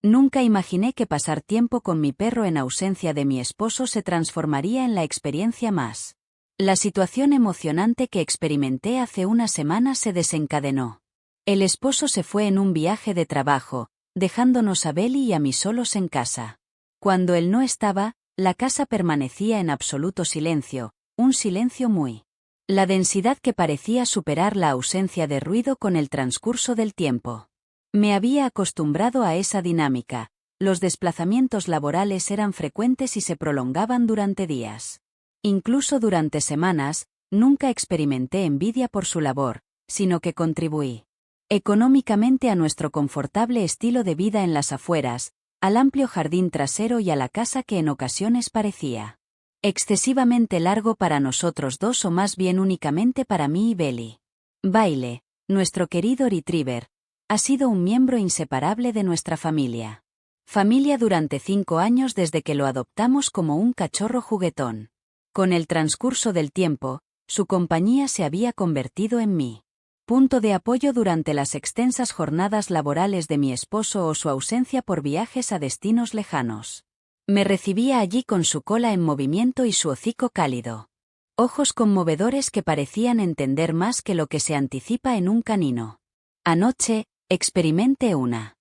Nunca imaginé que pasar tiempo con mi perro en ausencia de mi esposo se transformaría en la experiencia más. La situación emocionante que experimenté hace una semana se desencadenó. El esposo se fue en un viaje de trabajo, dejándonos a Belly y a mí solos en casa. Cuando él no estaba, la casa permanecía en absoluto silencio, un silencio muy. La densidad que parecía superar la ausencia de ruido con el transcurso del tiempo. Me había acostumbrado a esa dinámica, los desplazamientos laborales eran frecuentes y se prolongaban durante días. Incluso durante semanas, nunca experimenté envidia por su labor, sino que contribuí económicamente a nuestro confortable estilo de vida en las afueras, al amplio jardín trasero y a la casa que en ocasiones parecía excesivamente largo para nosotros dos o más bien únicamente para mí y Belly. Baile, nuestro querido retriever, ha sido un miembro inseparable de nuestra familia. Familia durante 5 años desde que lo adoptamos como un cachorro juguetón. Con el transcurso del tiempo, su compañía se había convertido en mi punto de apoyo durante las extensas jornadas laborales de mi esposo o su ausencia por viajes a destinos lejanos. Me recibía allí con su cola en movimiento y su hocico cálido. Ojos conmovedores que parecían entender más que lo que se anticipa en un canino. Anoche, experimenté una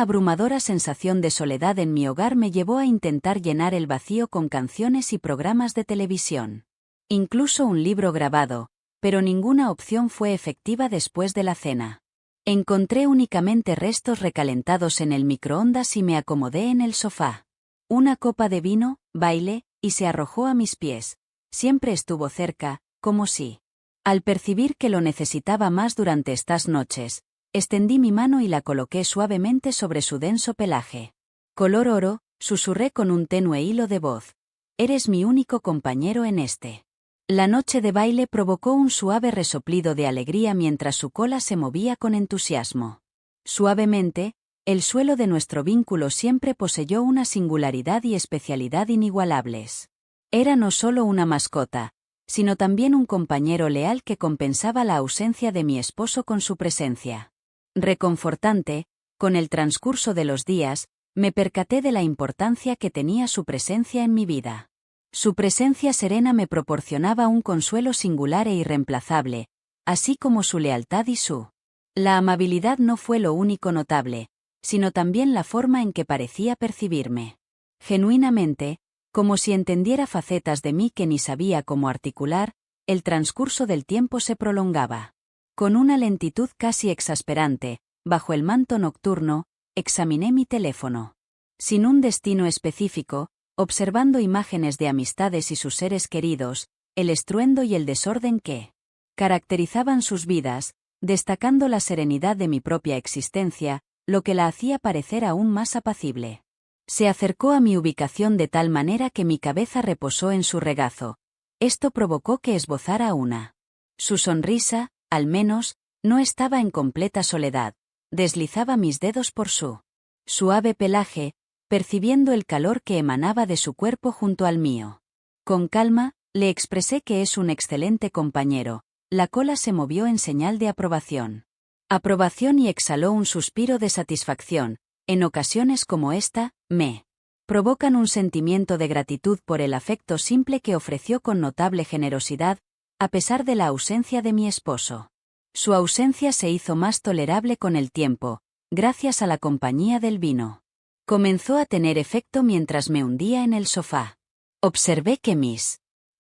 abrumadora sensación de soledad en mi hogar me llevó a intentar llenar el vacío con canciones y programas de televisión. Incluso un libro grabado, pero ninguna opción fue efectiva después de la cena. Encontré únicamente restos recalentados en el microondas y me acomodé en el sofá. Una copa de vino, baile, y se arrojó a mis pies. Siempre estuvo cerca, como si. Al percibir que lo necesitaba más durante estas noches, extendí mi mano y la coloqué suavemente sobre su denso pelaje. Color oro, susurré con un tenue hilo de voz. Eres mi único compañero en este. La noche de baile provocó un suave resoplido de alegría mientras su cola se movía con entusiasmo. Suavemente, el suelo de nuestro vínculo siempre poseyó una singularidad y especialidad inigualables. Era no solo una mascota, sino también un compañero leal que compensaba la ausencia de mi esposo con su presencia. Reconfortante, con el transcurso de los días, me percaté de la importancia que tenía su presencia en mi vida. Su presencia serena me proporcionaba un consuelo singular e irreemplazable, así como su lealtad y su. La amabilidad no fue lo único notable, sino también la forma en que parecía percibirme. Genuinamente, como si entendiera facetas de mí que ni sabía cómo articular, el transcurso del tiempo se prolongaba. Con una lentitud casi exasperante, bajo el manto nocturno, examiné mi teléfono. Sin un destino específico, observando imágenes de amistades y sus seres queridos, el estruendo y el desorden que caracterizaban sus vidas, destacando la serenidad de mi propia existencia, lo que la hacía parecer aún más apacible. Se acercó a mi ubicación de tal manera que mi cabeza reposó en su regazo. Esto provocó que esbozara una. Su sonrisa, al menos, no estaba en completa soledad. Deslizaba mis dedos por su suave pelaje, percibiendo el calor que emanaba de su cuerpo junto al mío. Con calma, le expresé que es un excelente compañero. La cola se movió en señal de aprobación. Aprobación y exhaló un suspiro de satisfacción. En ocasiones como esta, me provocan un sentimiento de gratitud por el afecto simple que ofreció con notable generosidad, a pesar de la ausencia de mi esposo. Su ausencia se hizo más tolerable con el tiempo, gracias a la compañía del vino. Comenzó a tener efecto mientras me hundía en el sofá. Observé que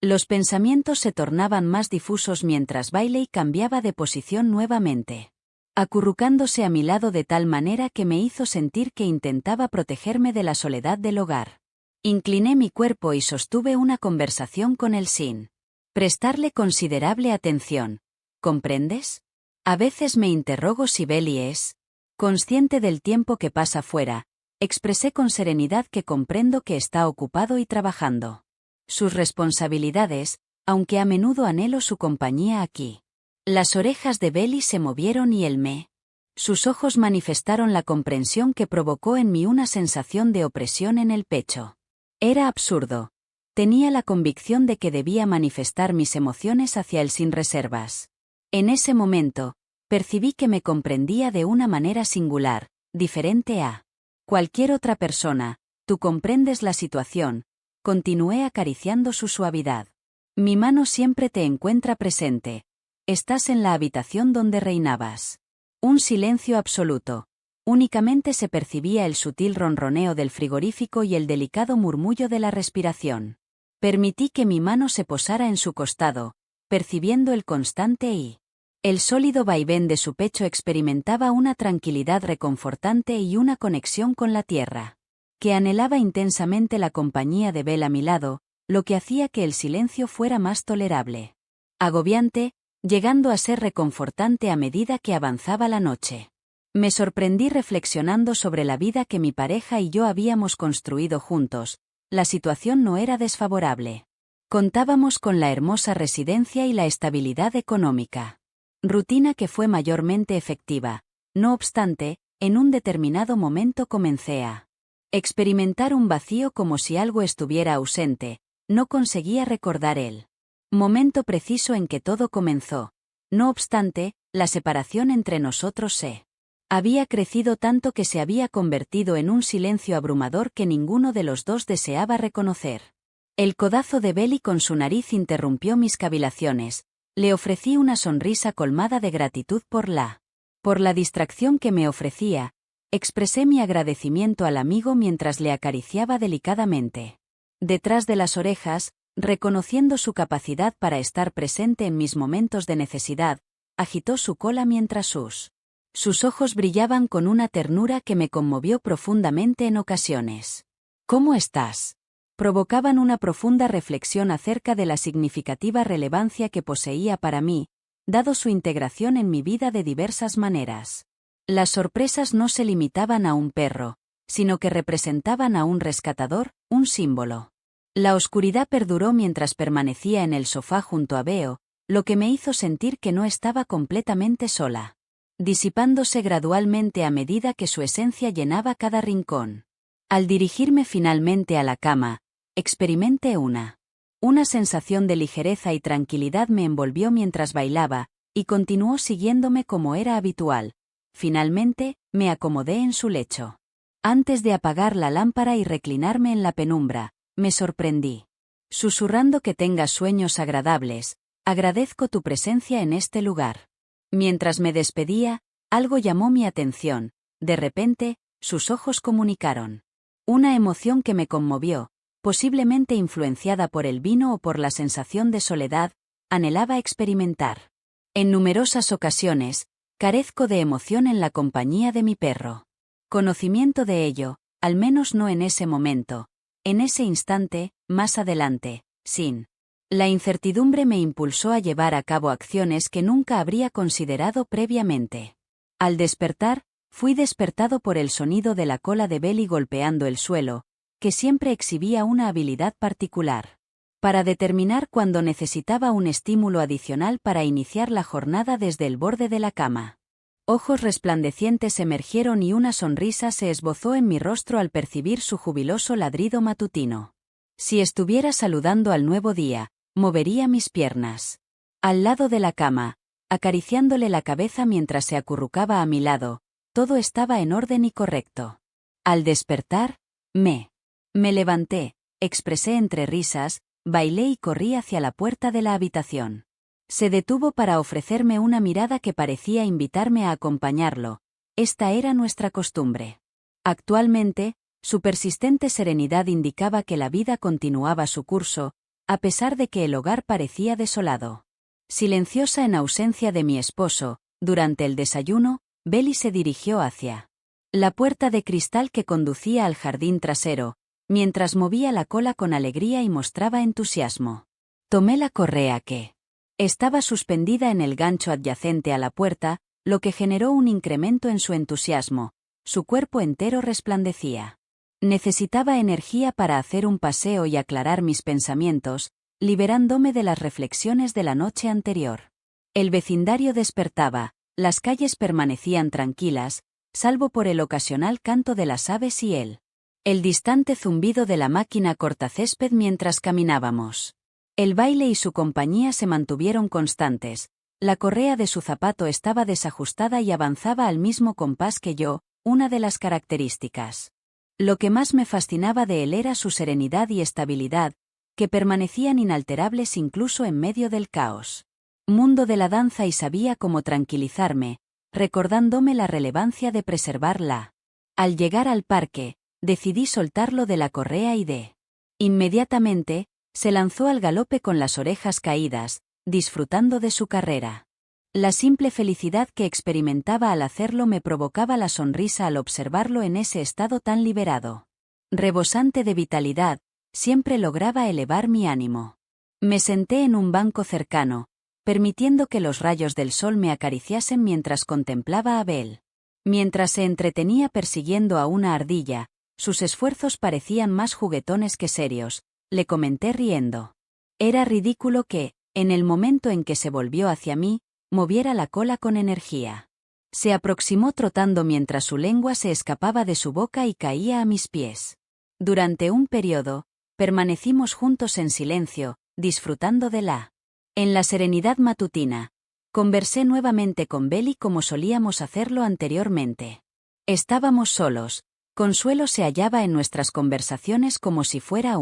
los pensamientos se tornaban más difusos mientras Bailey cambiaba de posición nuevamente, acurrucándose a mi lado de tal manera que me hizo sentir que intentaba protegerme de la soledad del hogar. Incliné mi cuerpo y sostuve una conversación con él sin prestarle considerable atención. ¿Comprendes? A veces me interrogo si Belly es consciente del tiempo que pasa fuera. Expresé con serenidad que comprendo que está ocupado y trabajando. Sus responsabilidades, aunque a menudo anhelo su compañía aquí. Las orejas de Belly se movieron y sus ojos manifestaron la comprensión que provocó en mí una sensación de opresión en el pecho. Era absurdo. Tenía la convicción de que debía manifestar mis emociones hacia él sin reservas. En ese momento, percibí que me comprendía de una manera singular, diferente a Cualquier otra persona, tú comprendes la situación, continué acariciando su suavidad. Mi mano siempre te encuentra presente. Estás en la habitación donde reinabas. Un silencio absoluto. Únicamente se percibía el sutil ronroneo del frigorífico y el delicado murmullo de la respiración. Permití que mi mano se posara en su costado, percibiendo el constante y el sólido vaivén de su pecho. Experimentaba una tranquilidad reconfortante y una conexión con la tierra. Que anhelaba intensamente la compañía de Belle a mi lado, lo que hacía que el silencio fuera más tolerable. Agobiante, llegando a ser reconfortante a medida que avanzaba la noche. Me sorprendí reflexionando sobre la vida que mi pareja y yo habíamos construido juntos. La situación no era desfavorable. Contábamos con la hermosa residencia y la estabilidad económica. Rutina que fue mayormente efectiva. No obstante, en un determinado momento comencé a experimentar un vacío, como si algo estuviera ausente. No conseguía recordar el momento preciso en que todo comenzó. No obstante, la separación entre nosotros había crecido tanto que se había convertido en un silencio abrumador que ninguno de los dos deseaba reconocer. El codazo de Belle con su nariz interrumpió mis cavilaciones. Le ofrecí una sonrisa colmada de gratitud por la distracción que me ofrecía. Expresé mi agradecimiento al amigo mientras le acariciaba delicadamente detrás de las orejas, reconociendo su capacidad para estar presente en mis momentos de necesidad. Agitó su cola mientras sus ojos brillaban con una ternura que me conmovió profundamente en ocasiones. ¿Cómo estás? Provocaban una profunda reflexión acerca de la significativa relevancia que poseía para mí, dado su integración en mi vida de diversas maneras. Las sorpresas no se limitaban a un perro, sino que representaban a un rescatador, un símbolo. La oscuridad perduró mientras permanecía en el sofá junto a Beo, lo que me hizo sentir que no estaba completamente sola, disipándose gradualmente a medida que su esencia llenaba cada rincón. Al dirigirme finalmente a la cama, experimenté una sensación de ligereza y tranquilidad me envolvió mientras bailaba, y continuó siguiéndome como era habitual. Finalmente, me acomodé en su lecho. Antes de apagar la lámpara y reclinarme en la penumbra, me sorprendí. Susurrando que tengas sueños agradables, agradezco tu presencia en este lugar. Mientras me despedía, algo llamó mi atención. De repente, sus ojos comunicaron una emoción que me conmovió, posiblemente influenciada por el vino o por la sensación de soledad. Anhelaba experimentar. En numerosas ocasiones, carezco de emoción en la compañía de mi perro. Conocimiento de ello, al menos no en ese momento. En ese instante, más adelante, sin la incertidumbre me impulsó a llevar a cabo acciones que nunca habría considerado previamente. Al despertar, fui despertado por el sonido de la cola de Belle golpeando el suelo, que siempre exhibía una habilidad particular para determinar cuando necesitaba un estímulo adicional para iniciar la jornada desde el borde de la cama. Ojos resplandecientes emergieron y una sonrisa se esbozó en mi rostro al percibir su jubiloso ladrido matutino. Si estuviera saludando al nuevo día, movería mis piernas. Al lado de la cama, acariciándole la cabeza mientras se acurrucaba a mi lado, todo estaba en orden y correcto. Al despertar, me levanté, expresé entre risas, bailé y corrí hacia la puerta de la habitación. Se detuvo para ofrecerme una mirada que parecía invitarme a acompañarlo. Esta era nuestra costumbre. Actualmente, su persistente serenidad indicaba que la vida continuaba su curso, a pesar de que el hogar parecía desolado. Silenciosa en ausencia de mi esposo, durante el desayuno, Belle se dirigió hacia la puerta de cristal que conducía al jardín trasero, mientras movía la cola con alegría y mostraba entusiasmo. Tomé la correa que estaba suspendida en el gancho adyacente a la puerta, lo que generó un incremento en su entusiasmo. Su cuerpo entero resplandecía. Necesitaba energía para hacer un paseo y aclarar mis pensamientos, liberándome de las reflexiones de la noche anterior. El vecindario despertaba, las calles permanecían tranquilas, salvo por el ocasional canto de las aves y el distante zumbido de la máquina cortacésped mientras caminábamos. El baile y su compañía se mantuvieron constantes. La correa de su zapato estaba desajustada y avanzaba al mismo compás que yo, una de las características Lo que más me fascinaba de él era su serenidad y estabilidad, que permanecían inalterables incluso en medio del caos. Mundo de la danza y sabía cómo tranquilizarme, recordándome la relevancia de preservarla. Al llegar al parque, decidí soltarlo de la correa y inmediatamente, se lanzó al galope con las orejas caídas, disfrutando de su carrera. La simple felicidad que experimentaba al hacerlo me provocaba la sonrisa al observarlo en ese estado tan liberado. Rebosante de vitalidad, siempre lograba elevar mi ánimo. Me senté en un banco cercano, permitiendo que los rayos del sol me acariciasen mientras contemplaba a Belle. Mientras se entretenía persiguiendo a una ardilla, sus esfuerzos parecían más juguetones que serios, le comenté riendo. Era ridículo que, en el momento en que se volvió hacia mí, moviera la cola con energía. Se aproximó trotando mientras su lengua se escapaba de su boca y caía a mis pies. Durante un periodo, permanecimos juntos en silencio, disfrutando en la serenidad matutina. Conversé nuevamente con Belle como solíamos hacerlo anteriormente. Estábamos solos. Consuelo se hallaba en nuestras conversaciones como si fuera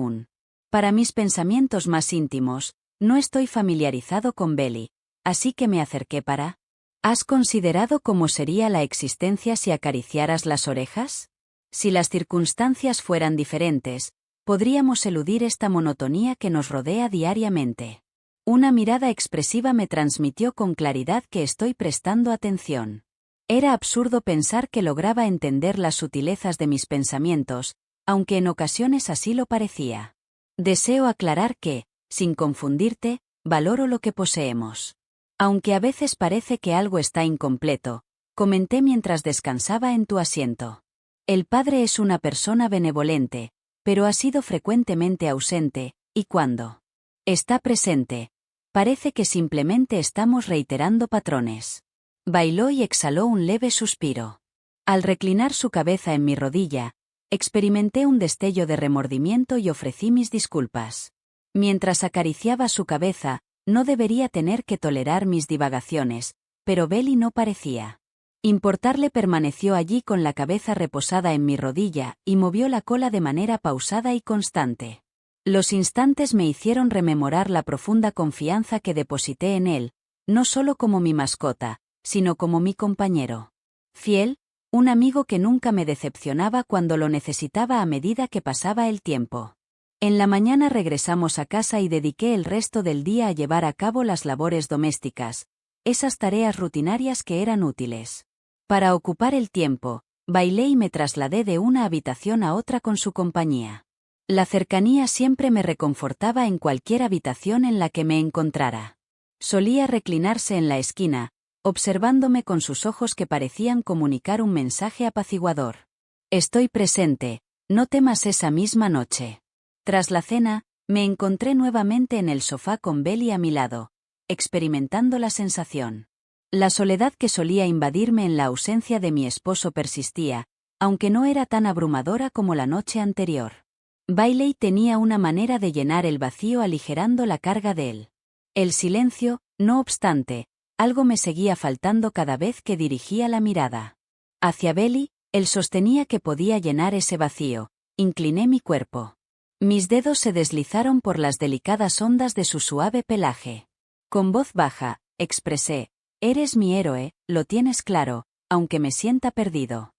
para mis pensamientos más íntimos, no estoy familiarizado con Belle, así que me acerqué para. ¿Has considerado cómo sería la existencia si acariciaras las orejas? Si las circunstancias fueran diferentes, podríamos eludir esta monotonía que nos rodea diariamente. Una mirada expresiva me transmitió con claridad que estoy prestando atención. Era absurdo pensar que lograba entender las sutilezas de mis pensamientos, aunque en ocasiones así lo parecía. Deseo aclarar que, sin confundirte, valoro lo que poseemos. Aunque a veces parece que algo está incompleto, comenté mientras descansaba en tu asiento. El padre es una persona benevolente, pero ha sido frecuentemente ausente, y cuando está presente, parece que simplemente estamos reiterando patrones. Bailó y exhaló un leve suspiro. Al reclinar su cabeza en mi rodilla, experimenté un destello de remordimiento y ofrecí mis disculpas. Mientras acariciaba su cabeza, no debería tener que tolerar mis divagaciones, pero Belle no parecía importarle. Permaneció allí con la cabeza reposada en mi rodilla y movió la cola de manera pausada y constante. Los instantes me hicieron rememorar la profunda confianza que deposité en él, no solo como mi mascota, sino como mi compañero fiel, un amigo que nunca me decepcionaba cuando lo necesitaba a medida que pasaba el tiempo. En la mañana regresamos a casa y dediqué el resto del día a llevar a cabo las labores domésticas, esas tareas rutinarias que eran útiles. Para ocupar el tiempo, bailé y me trasladé de una habitación a otra con su compañía. La cercanía siempre me reconfortaba en cualquier habitación en la que me encontrara. Solía reclinarse en la esquina, observándome con sus ojos que parecían comunicar un mensaje apaciguador. Estoy presente, no temas esa misma noche. Tras la cena, me encontré nuevamente en el sofá con Belle a mi lado, experimentando la sensación. La soledad que solía invadirme en la ausencia de mi esposo persistía, aunque no era tan abrumadora como la noche anterior. Bailey tenía una manera de llenar el vacío aligerando la carga de él. El silencio, no obstante, algo me seguía faltando cada vez que dirigía la mirada hacia Belle. Él sostenía que podía llenar ese vacío. Incliné mi cuerpo. Mis dedos se deslizaron por las delicadas ondas de su suave pelaje. Con voz baja, expresé: eres mi héroe, lo tienes claro, aunque me sienta perdido.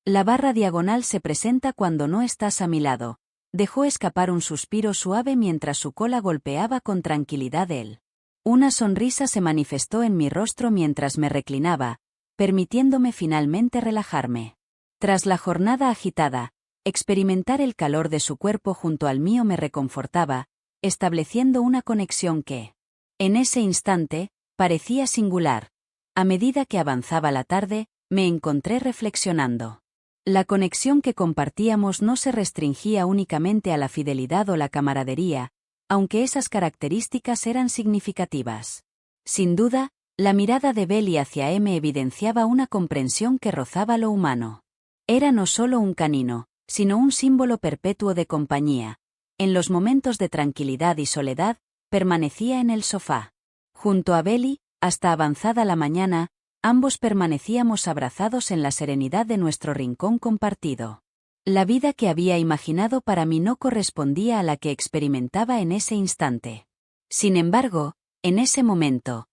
La barra diagonal se presenta cuando no estás a mi lado. Dejó escapar un suspiro suave mientras su cola golpeaba con tranquilidad él. Una sonrisa se manifestó en mi rostro mientras me reclinaba, permitiéndome finalmente relajarme. Tras la jornada agitada, experimentar el calor de su cuerpo junto al mío me reconfortaba, estableciendo una conexión que, en ese instante, parecía singular. A medida que avanzaba la tarde, me encontré reflexionando. La conexión que compartíamos no se restringía únicamente a la fidelidad o la camaradería, aunque esas características eran significativas. Sin duda, la mirada de Belle hacia me evidenciaba una comprensión que rozaba lo humano. Era no solo un canino, sino un símbolo perpetuo de compañía. En los momentos de tranquilidad y soledad, permanecía en el sofá. Junto a Belle, hasta avanzada la mañana, ambos permanecíamos abrazados en la serenidad de nuestro rincón compartido. La vida que había imaginado para mí no correspondía a la que experimentaba en ese instante. Sin embargo, en ese momento,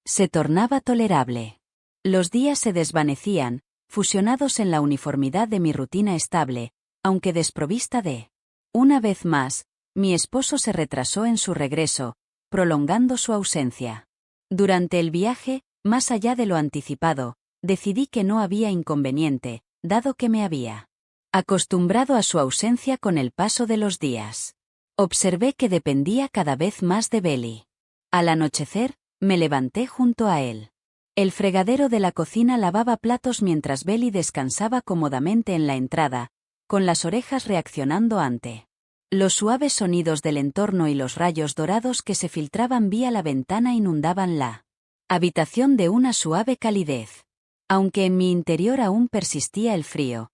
se tornaba tolerable. Los días se desvanecían, fusionados en la uniformidad de mi rutina estable, aunque desprovista de. Una vez más, mi esposo se retrasó en su regreso, prolongando su ausencia. Durante el viaje, más allá de lo anticipado, decidí que no había inconveniente, dado que me había acostumbrado a su ausencia con el paso de los días. Observé que dependía cada vez más de Belly. Al anochecer, me levanté junto a él. El fregadero de la cocina lavaba platos mientras Belly descansaba cómodamente en la entrada, con las orejas reaccionando ante los suaves sonidos del entorno y los rayos dorados que se filtraban vía la ventana inundaban la habitación de una suave calidez. Aunque en mi interior aún persistía el frío,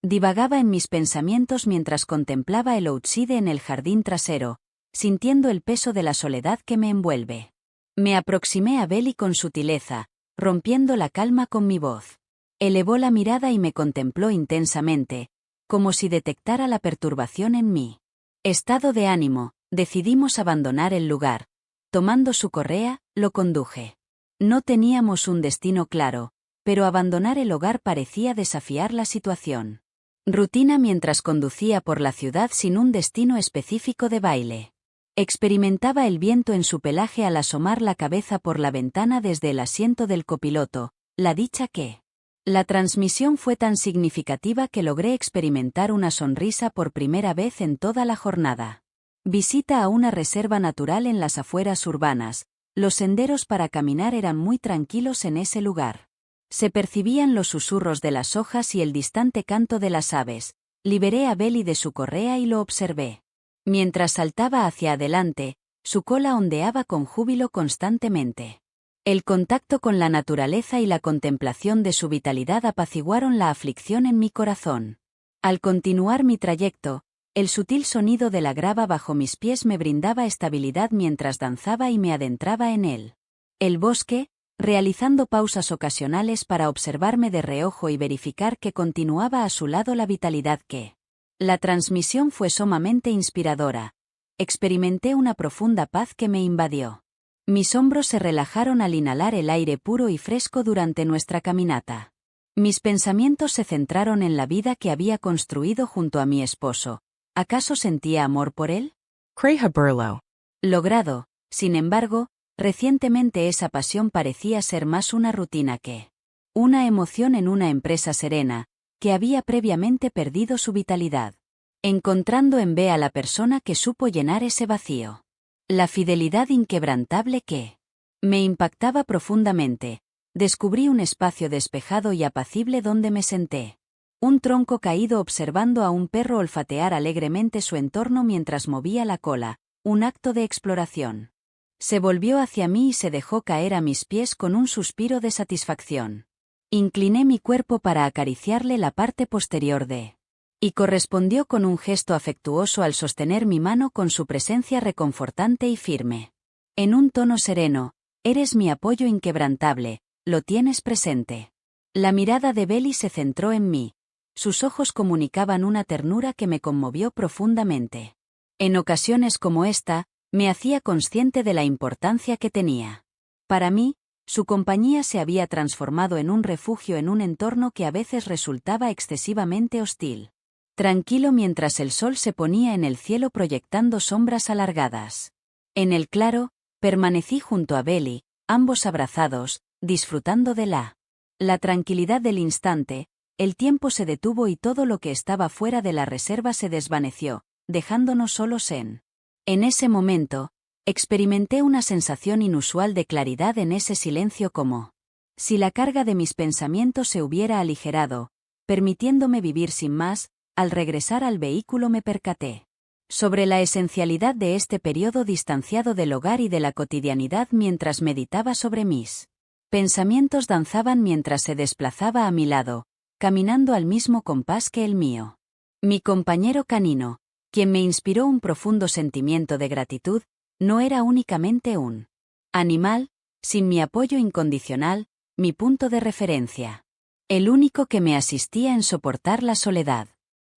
divagaba en mis pensamientos mientras contemplaba el outside en el jardín trasero, sintiendo el peso de la soledad que me envuelve. Me aproximé a Belly con sutileza, rompiendo la calma con mi voz. Elevó la mirada y me contempló intensamente, como si detectara la perturbación en mi estado de ánimo. Decidimos abandonar el lugar. Tomando su correa, lo conduje. No teníamos un destino claro, pero abandonar el hogar parecía desafiar la situación. Rutina mientras conducía por la ciudad sin un destino específico de baile. Experimentaba el viento en su pelaje al asomar la cabeza por la ventana desde el asiento del copiloto, la dicha que. La transmisión fue tan significativa que logré experimentar una sonrisa por primera vez en toda la jornada. Visita a una reserva natural en las afueras urbanas. Los senderos para caminar eran muy tranquilos en ese lugar. Se percibían los susurros de las hojas y el distante canto de las aves. Liberé a Belly de su correa y lo observé. Mientras saltaba hacia adelante, su cola ondeaba con júbilo constantemente. El contacto con la naturaleza y la contemplación de su vitalidad apaciguaron la aflicción en mi corazón. Al continuar mi trayecto, el sutil sonido de la grava bajo mis pies me brindaba estabilidad mientras danzaba y me adentraba en él. El bosque, realizando pausas ocasionales para observarme de reojo y verificar que continuaba a su lado la vitalidad que. La transmisión fue sumamente inspiradora. Experimenté una profunda paz que me invadió. Mis hombros se relajaron al inhalar el aire puro y fresco durante nuestra caminata. Mis pensamientos se centraron en la vida que había construido junto a mi esposo. ¿Acaso sentía amor por él? Creja Burlow. Logrado, sin embargo, recientemente esa pasión parecía ser más una rutina que una emoción en una empresa serena, que había previamente perdido su vitalidad. Encontrando en B a la persona que supo llenar ese vacío. La fidelidad inquebrantable que me impactaba profundamente. Descubrí un espacio despejado y apacible donde me senté. Un tronco caído observando a un perro olfatear alegremente su entorno mientras movía la cola, un acto de exploración. Se volvió hacia mí y se dejó caer a mis pies con un suspiro de satisfacción. Incliné mi cuerpo para acariciarle la parte posterior y correspondió con un gesto afectuoso al sostener mi mano con su presencia reconfortante y firme. En un tono sereno, eres mi apoyo inquebrantable, lo tienes presente. La mirada de Belly se centró en mí. Sus ojos comunicaban una ternura que me conmovió profundamente. En ocasiones como esta, me hacía consciente de la importancia que tenía. Para mí, su compañía se había transformado en un refugio en un entorno que a veces resultaba excesivamente hostil. Tranquilo mientras el sol se ponía en el cielo proyectando sombras alargadas. En el claro, permanecí junto a Belly, ambos abrazados, disfrutando de la tranquilidad del instante. El tiempo se detuvo y todo lo que estaba fuera de la reserva se desvaneció, dejándonos solos en ese momento, experimenté una sensación inusual de claridad en ese silencio como si la carga de mis pensamientos se hubiera aligerado, permitiéndome vivir sin más. Al regresar al vehículo me percaté sobre la esencialidad de este periodo distanciado del hogar y de la cotidianidad mientras meditaba sobre mis pensamientos danzaban mientras se desplazaba a mi lado, caminando al mismo compás que el mío. Mi compañero canino, quien me inspiró un profundo sentimiento de gratitud, no era únicamente un animal, sin mi apoyo incondicional, mi punto de referencia. el único que me asistía en soportar la soledad.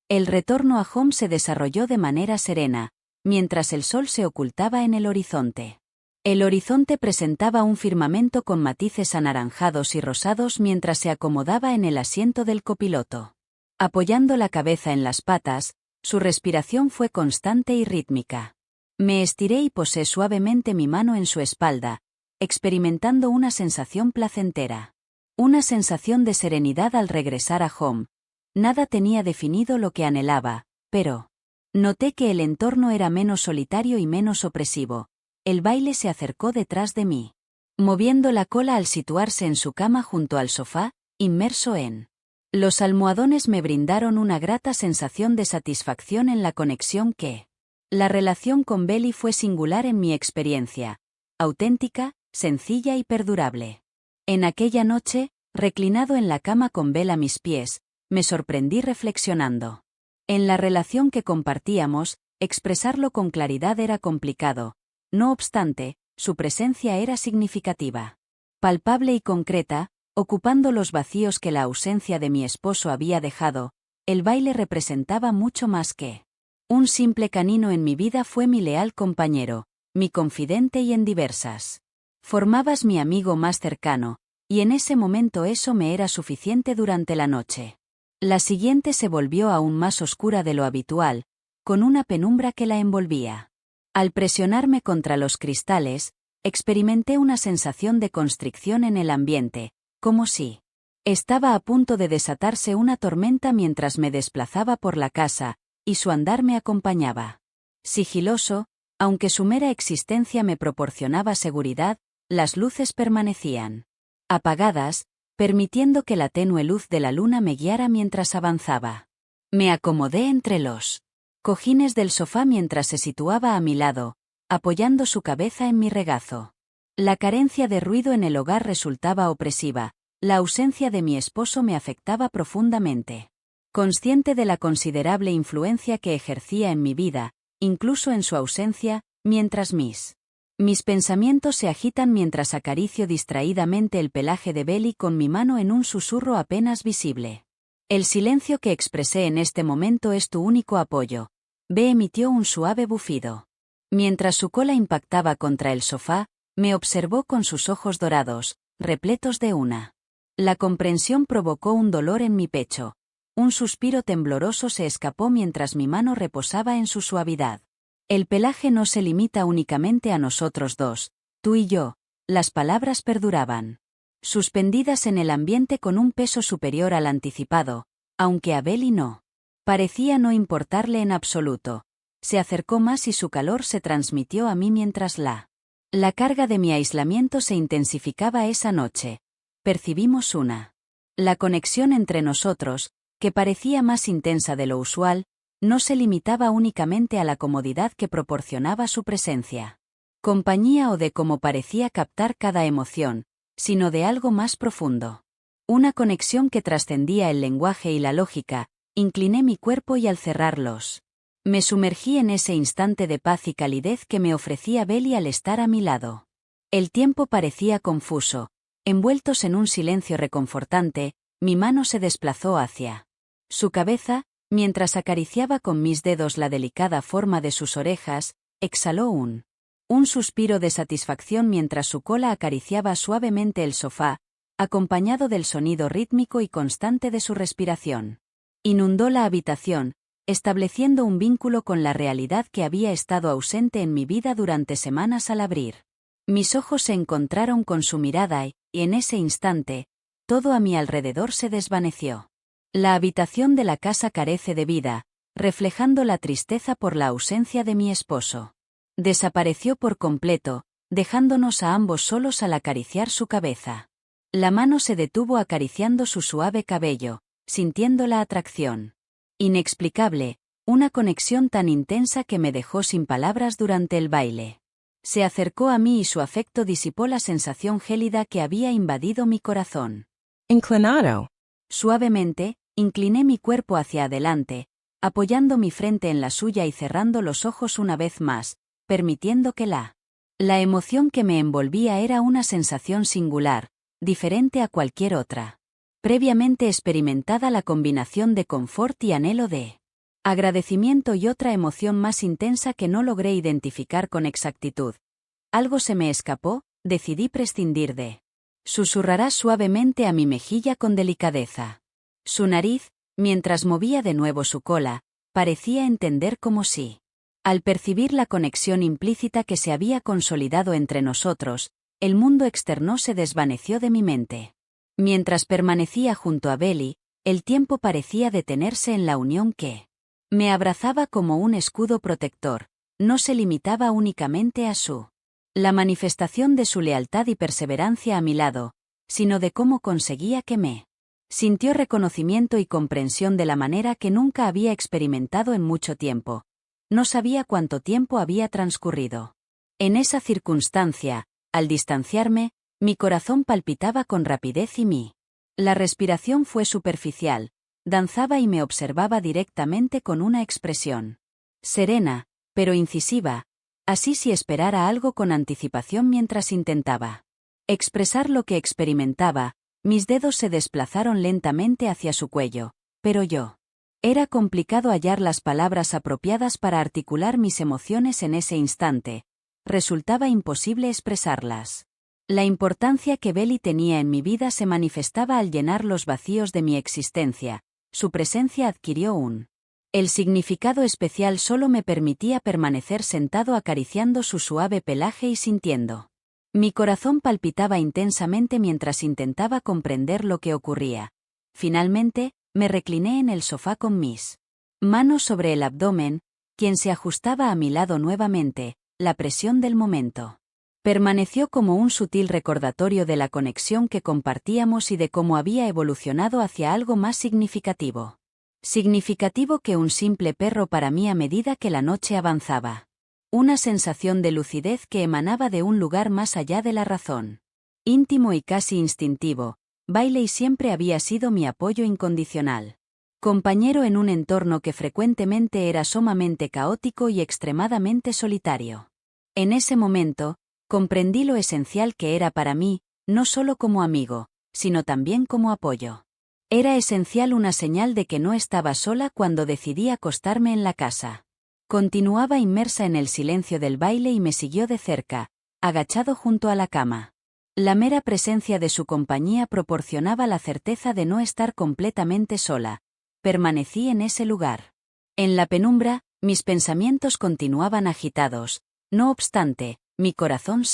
El retorno a home se desarrolló de manera serena, mientras el sol se ocultaba en el horizonte. El horizonte presentaba un firmamento con matices anaranjados y rosados mientras se acomodaba en el asiento del copiloto. Apoyando la cabeza en las patas, su respiración fue constante y rítmica. Me estiré y posé suavemente mi mano en su espalda, experimentando una sensación placentera. Una sensación de serenidad al regresar a home. Nada tenía definido lo que anhelaba, pero noté que el entorno era menos solitario y menos opresivo. El baile se acercó detrás de mí, moviendo la cola al situarse en su cama junto al sofá, inmerso en. Los almohadones me brindaron una grata sensación de satisfacción en la conexión que. La relación con Belly fue singular en mi experiencia, auténtica, sencilla y perdurable. En aquella noche, reclinado en la cama con Belle a mis pies, me sorprendí reflexionando. En la relación que compartíamos, expresarlo con claridad era complicado. No obstante, su presencia era significativa. Palpable y concreta, ocupando los vacíos que la ausencia de mi esposo había dejado, el baile representaba mucho más que un simple canino en mi vida. Fue mi leal compañero, mi confidente y en diversas. Formabas mi amigo más cercano, y en ese momento eso me era suficiente durante la noche. La siguiente se volvió aún más oscura de lo habitual, con una penumbra que la envolvía. Al presionarme contra los cristales, experimenté una sensación de constricción en el ambiente, como si estaba a punto de desatarse una tormenta mientras me desplazaba por la casa, y su andar me acompañaba. Sigiloso, aunque su mera existencia me proporcionaba seguridad, las luces permanecían apagadas, permitiendo que la tenue luz de la luna me guiara mientras avanzaba. Me acomodé entre los cojines del sofá mientras se situaba a mi lado, apoyando su cabeza en mi regazo. La carencia de ruido en el hogar resultaba opresiva, la ausencia de mi esposo me afectaba profundamente. Consciente de la considerable influencia que ejercía en mi vida, incluso en su ausencia, mientras mis pensamientos se agitan mientras acaricio distraídamente el pelaje de Belly con mi mano en un susurro apenas visible. El silencio que expresé en este momento es tu único apoyo. B emitió un suave bufido. Mientras su cola impactaba contra el sofá, me observó con sus ojos dorados, repletos de una. La comprensión provocó un dolor en mi pecho. Un suspiro tembloroso se escapó mientras mi mano reposaba en su suavidad. El pelaje no se limita únicamente a nosotros dos, tú y yo. Las palabras perduraban, suspendidas en el ambiente con un peso superior al anticipado, aunque a Belly no parecía no importarle en absoluto. Se acercó más y su calor se transmitió a mí mientras la carga de mi aislamiento se intensificaba esa noche. Percibimos la conexión entre nosotros, que parecía más intensa de lo usual, no se limitaba únicamente a la comodidad que proporcionaba su presencia, compañía o de cómo parecía captar cada emoción, sino de algo más profundo. Una conexión que trascendía el lenguaje y la lógica. Incliné mi cuerpo y al cerrarlos, me sumergí en ese instante de paz y calidez que me ofrecía Belly al estar a mi lado. El tiempo parecía confuso. Envueltos en un silencio reconfortante, mi mano se desplazó hacia su cabeza, mientras acariciaba con mis dedos la delicada forma de sus orejas, exhaló un suspiro de satisfacción mientras su cola acariciaba suavemente el sofá, acompañado del sonido rítmico y constante de su respiración. Inundó la habitación, estableciendo un vínculo con la realidad que había estado ausente en mi vida durante semanas al abrir. Mis ojos se encontraron con su mirada y, en ese instante, todo a mi alrededor se desvaneció. La habitación de la casa carece de vida, reflejando la tristeza por la ausencia de mi esposo. Desapareció por completo, dejándonos a ambos solos al acariciar su cabeza. La mano se detuvo acariciando su suave cabello, sintiendo la atracción inexplicable, una conexión tan intensa que me dejó sin palabras durante el baile. Se acercó a mí y su afecto disipó la sensación gélida que había invadido mi corazón. Inclinado. Suavemente, incliné mi cuerpo hacia adelante, apoyando mi frente en la suya y cerrando los ojos una vez más, permitiendo que la emoción que me envolvía era una sensación singular, diferente a cualquier otra. previamente experimentada la combinación de confort y anhelo de agradecimiento y otra emoción más intensa que no logré identificar con exactitud. Algo se me escapó, decidí prescindir de. Susurrará suavemente a mi mejilla con delicadeza. Su nariz, mientras movía de nuevo su cola, parecía entender como si. Al percibir la conexión implícita que se había consolidado entre nosotros, el mundo externo se desvaneció de mi mente. Mientras permanecía junto a Belly, el tiempo parecía detenerse en la unión que me abrazaba como un escudo protector, no se limitaba únicamente a la manifestación de su lealtad y perseverancia a mi lado, sino de cómo conseguía que me sintió reconocimiento y comprensión de la manera que nunca había experimentado en mucho tiempo. No sabía cuánto tiempo había transcurrido. En esa circunstancia, al distanciarme, mi corazón palpitaba con rapidez y la respiración fue superficial, danzaba y me observaba directamente con una expresión serena, pero incisiva, así si esperara algo con anticipación mientras intentaba expresar lo que experimentaba. Mis dedos se desplazaron lentamente hacia su cuello, pero era complicado hallar las palabras apropiadas para articular mis emociones en ese instante. Resultaba imposible expresarlas. La importancia que Belly tenía en mi vida se manifestaba al llenar los vacíos de mi existencia. Su presencia adquirió el significado especial solo me permitía permanecer sentado acariciando su suave pelaje y sintiendo. Mi corazón palpitaba intensamente mientras intentaba comprender lo que ocurría. Finalmente, me recliné en el sofá con mis manos sobre el abdomen, quien se ajustaba a mi lado nuevamente. La presión del momento permaneció como un sutil recordatorio de la conexión que compartíamos y de cómo había evolucionado hacia algo más significativo. Significativo que un simple perro para mí a medida que la noche avanzaba. Una sensación de lucidez que emanaba de un lugar más allá de la razón. Íntimo y casi instintivo, Bailey siempre había sido mi apoyo incondicional. Compañero en un entorno que frecuentemente era sumamente caótico y extremadamente solitario. En ese momento, comprendí lo esencial que era para mí, no solo como amigo, sino también como apoyo. Era esencial una señal de que no estaba sola cuando decidí acostarme en la casa. Continuaba inmersa en el silencio del baile y me siguió de cerca, agachado junto a la cama. La mera presencia de su compañía proporcionaba la certeza de no estar completamente sola. Permanecí en ese lugar. En la penumbra, mis pensamientos continuaban agitados. No obstante, mi corazón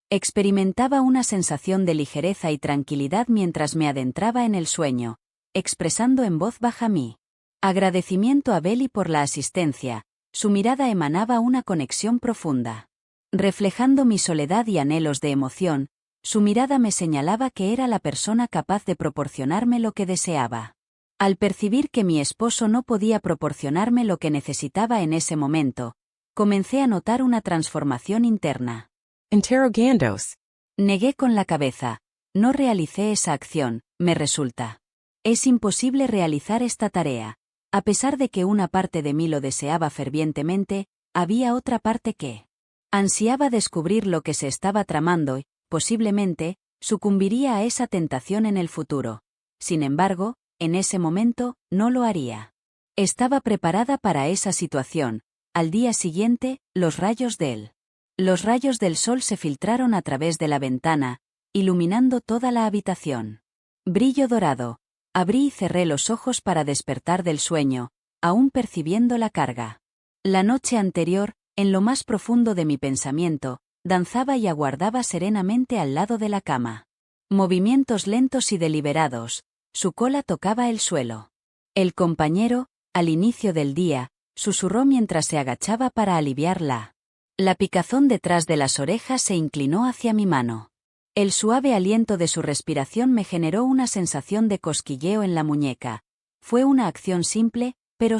experimentaba una sensación de ligereza y tranquilidad mientras me adentraba en el sueño, expresando en voz baja mi agradecimiento a Belly por la asistencia. Su mirada emanaba una conexión profunda. Reflejando mi soledad y anhelos de emoción, su mirada me señalaba que era la persona capaz de proporcionarme lo que deseaba. Al percibir que mi esposo no podía proporcionarme lo que necesitaba en ese momento, comencé a notar una transformación interna. Interrogandos. Negué con la cabeza. No realicé esa acción, me resulta. Es imposible realizar esta tarea. A pesar de que una parte de mí lo deseaba fervientemente, había otra parte que ansiaba descubrir lo que se estaba tramando y, posiblemente, sucumbiría a esa tentación en el futuro. Sin embargo, en ese momento, no lo haría. Estaba preparada para esa situación. Al día siguiente, los rayos del sol se filtraron a través de la ventana, iluminando toda la habitación. Brillo dorado. Abrí y cerré los ojos para despertar del sueño, aún percibiendo la carga. La noche anterior, en lo más profundo de mi pensamiento, danzaba y aguardaba serenamente al lado de la cama. Movimientos lentos y deliberados, su cola tocaba el suelo. El compañero, al inicio del día, susurró mientras se agachaba para aliviarla. La picazón detrás de las orejas se inclinó hacia mi mano. El suave aliento de su respiración me generó una sensación de cosquilleo en la muñeca. Fue una acción simple, pero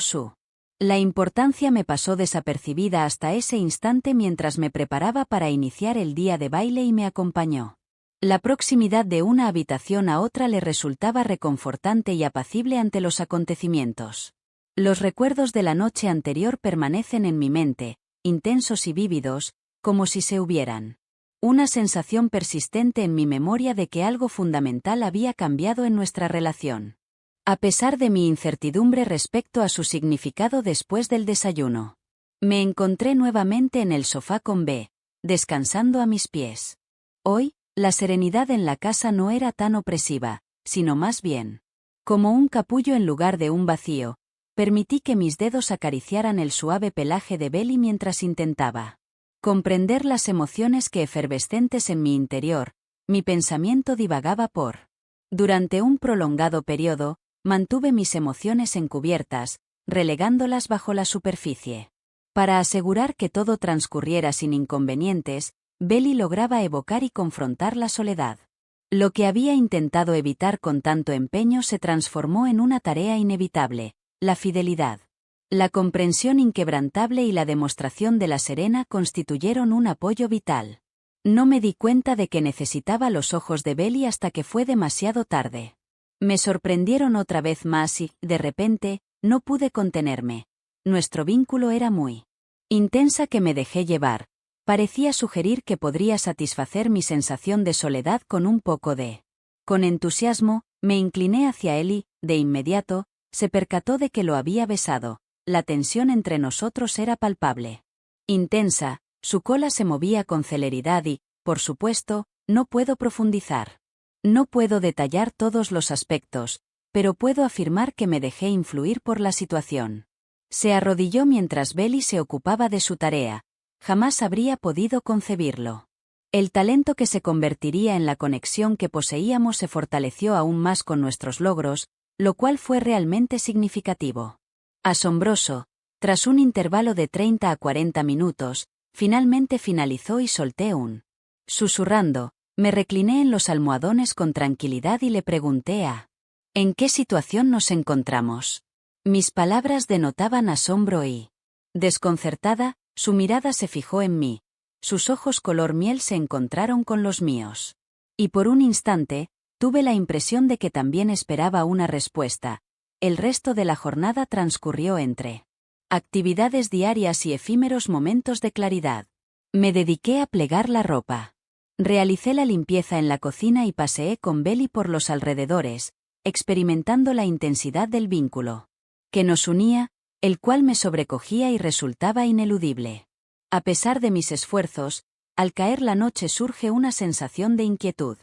la importancia me pasó desapercibida hasta ese instante mientras me preparaba para iniciar el día de baile y me acompañó. La proximidad de una habitación a otra le resultaba reconfortante y apacible ante los acontecimientos. Los recuerdos de la noche anterior permanecen en mi mente, intensos y vívidos, como si se hubieran Una sensación persistente en mi memoria de que algo fundamental había cambiado en nuestra relación. A pesar de mi incertidumbre respecto a su significado después del desayuno. Me encontré nuevamente en el sofá con B, descansando a mis pies. Hoy, la serenidad en la casa no era tan opresiva, sino más bien como un capullo en lugar de un vacío. Permití que mis dedos acariciaran el suave pelaje de Belly mientras intentaba comprender las emociones que efervescentes en mi interior, mi pensamiento divagaba Durante un prolongado periodo, mantuve mis emociones encubiertas, relegándolas bajo la superficie. Para asegurar que todo transcurriera sin inconvenientes, Belly lograba evocar y confrontar la soledad. Lo que había intentado evitar con tanto empeño se transformó en una tarea inevitable, la fidelidad. La comprensión inquebrantable y la demostración de la serena constituyeron un apoyo vital. No me di cuenta de que necesitaba los ojos de Belly hasta que fue demasiado tarde. Me sorprendieron otra vez más y, de repente, no pude contenerme. Nuestro vínculo era muy intensa que me dejé llevar. Parecía sugerir que podría satisfacer mi sensación de soledad con un poco de. Con entusiasmo, me incliné hacia él y, de inmediato, se percató de que lo había besado. La tensión entre nosotros era palpable. Intensa, su cola se movía con celeridad y, por supuesto, no puedo profundizar. No puedo detallar todos los aspectos, pero puedo afirmar que me dejé influir por la situación. Se arrodilló mientras Belly se ocupaba de su tarea. Jamás habría podido concebirlo. El talento que se convertiría en la conexión que poseíamos se fortaleció aún más con nuestros logros, lo cual fue realmente significativo. Asombroso, tras un intervalo de 30 a 40 minutos, finalmente finalizó y solté un. Susurrando, me recliné en los almohadones con tranquilidad y le pregunté ¿en qué situación nos encontramos? Mis palabras denotaban asombro y, desconcertada, su mirada se fijó en mí, sus ojos color miel se encontraron con los míos. Y por un instante, tuve la impresión de que también esperaba una respuesta. El resto de la jornada transcurrió entre actividades diarias y efímeros momentos de claridad. Me dediqué a plegar la ropa. Realicé la limpieza en la cocina y paseé con Belly por los alrededores, experimentando la intensidad del vínculo que nos unía, el cual me sobrecogía y resultaba ineludible. A pesar de mis esfuerzos, al caer la noche surge una sensación de inquietud.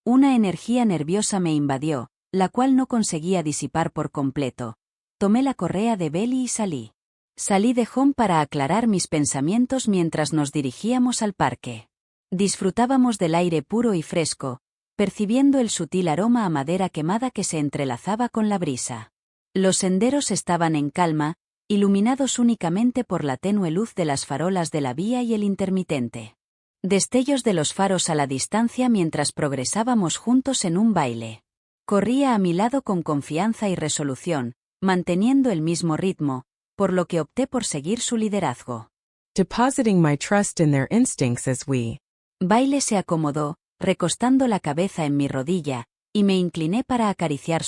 Una energía nerviosa me invadió, la cual no conseguía disipar por completo. Tomé la correa de Belly y salí. Salí de home para aclarar mis pensamientos mientras nos dirigíamos al parque. Disfrutábamos del aire puro y fresco, percibiendo el sutil aroma a madera quemada que se entrelazaba con la brisa. Los senderos estaban en calma, iluminados únicamente por la tenue luz de las farolas de la vía y el intermitente destellos de los faros a la distancia mientras progresábamos juntos en un baile. Corría a mi lado con confianza y resolución, manteniendo el mismo ritmo, por lo que opté por seguir su liderazgo. Depositing my trust in their instincts as we. Baile se acomodó, recostando la cabeza en mi rodilla, y me incliné para acariciar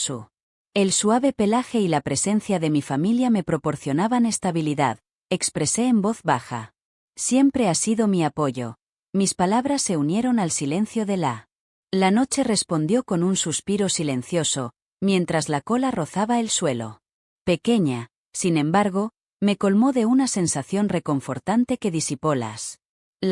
el suave pelaje y la presencia de mi familia me proporcionaban estabilidad, expresé en voz baja. Siempre ha sido mi apoyo. Mis palabras se unieron al silencio de la noche respondió con un suspiro silencioso, mientras la cola rozaba el suelo. Pequeña, sin embargo, me colmó de una sensación reconfortante que disipó las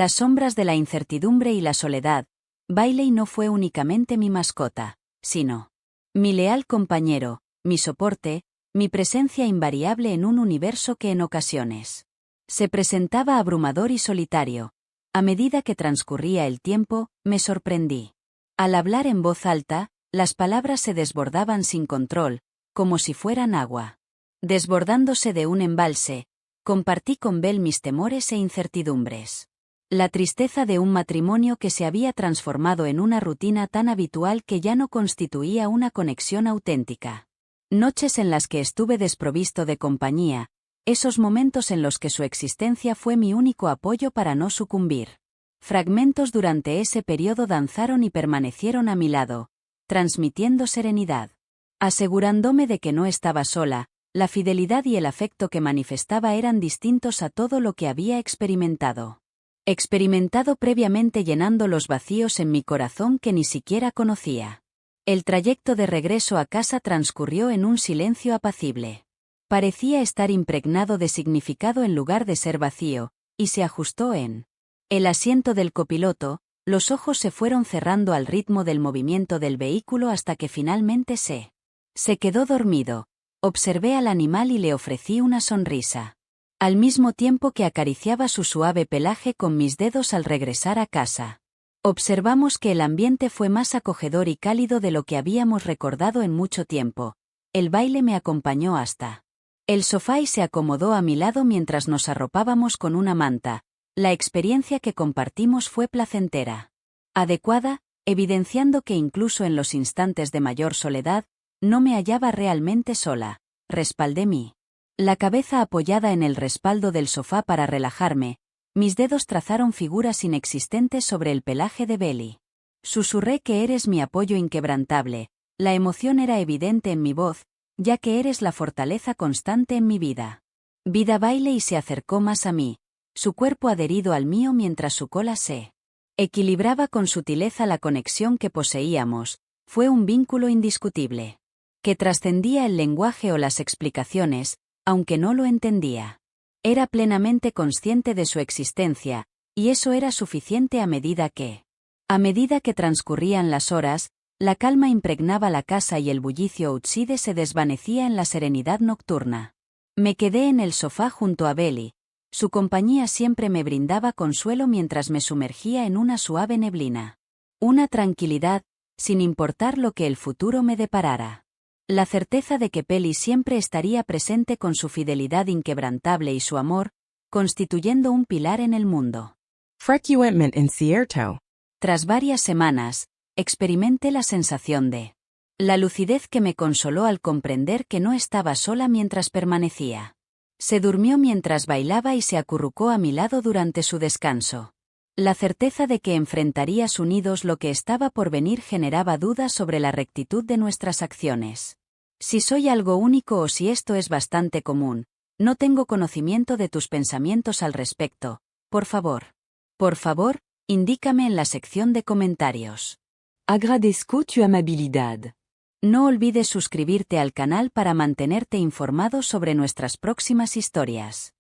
sombras de la incertidumbre y la soledad. Bailey no fue únicamente mi mascota, sino mi leal compañero, mi soporte, mi presencia invariable en un universo que en ocasiones se presentaba abrumador y solitario. A medida que transcurría el tiempo, me sorprendí. Al hablar en voz alta, las palabras se desbordaban sin control, como si fueran agua. Desbordándose de un embalse, compartí con Belle mis temores e incertidumbres. La tristeza de un matrimonio que se había transformado en una rutina tan habitual que ya no constituía una conexión auténtica. Noches en las que estuve desprovisto de compañía, esos momentos en los que su existencia fue mi único apoyo para no sucumbir. Fragmentos durante ese periodo danzaron y permanecieron a mi lado, transmitiendo serenidad. Asegurándome de que no estaba sola, la fidelidad y el afecto que manifestaba eran distintos a todo lo que había experimentado Experimentado previamente llenando los vacíos en mi corazón que ni siquiera conocía. El trayecto de regreso a casa transcurrió en un silencio apacible. Parecía estar impregnado de significado en lugar de ser vacío, y se ajustó en el asiento del copiloto. Los ojos se fueron cerrando al ritmo del movimiento del vehículo hasta que finalmente se quedó dormido. Observé al animal y le ofrecí una sonrisa. Al mismo tiempo que acariciaba su suave pelaje con mis dedos al regresar a casa. Observamos que el ambiente fue más acogedor y cálido de lo que habíamos recordado en mucho tiempo. El baile me acompañó hasta el sofá y se acomodó a mi lado mientras nos arropábamos con una manta. La experiencia que compartimos fue placentera. Adecuada, evidenciando que incluso en los instantes de mayor soledad, no me hallaba realmente sola. Respaldé la cabeza apoyada en el respaldo del sofá para relajarme. Mis dedos trazaron figuras inexistentes sobre el pelaje de Belly. Susurré que eres mi apoyo inquebrantable. La emoción era evidente en mi voz, ya que eres la fortaleza constante en mi vida. Vida baile y se acercó más a mí, su cuerpo adherido al mío mientras su cola se equilibraba con sutileza. La conexión que poseíamos fue un vínculo indiscutible, que trascendía el lenguaje o las explicaciones, aunque no lo entendía. Era plenamente consciente de su existencia, y eso era suficiente a medida que transcurrían las horas, la calma impregnaba la casa y el bullicio outside se desvanecía en la serenidad nocturna. Me quedé en el sofá junto a Belly. Su compañía siempre me brindaba consuelo mientras me sumergía en una suave neblina. Una tranquilidad, sin importar lo que el futuro me deparara. La certeza de que Peli siempre estaría presente con su fidelidad inquebrantable y su amor, constituyendo un pilar en el mundo. Frequentment incierto. Tras varias semanas, experimenté la sensación de la lucidez que me consoló al comprender que no estaba sola mientras permanecía. Se durmió mientras bailaba y se acurrucó a mi lado durante su descanso. La certeza de que enfrentarías unidos lo que estaba por venir generaba dudas sobre la rectitud de nuestras acciones. Si soy algo único o si esto es bastante común, no tengo conocimiento de tus pensamientos al respecto. Por favor, indícame en la sección de comentarios. Agradezco tu amabilidad. No olvides suscribirte al canal para mantenerte informado sobre nuestras próximas historias.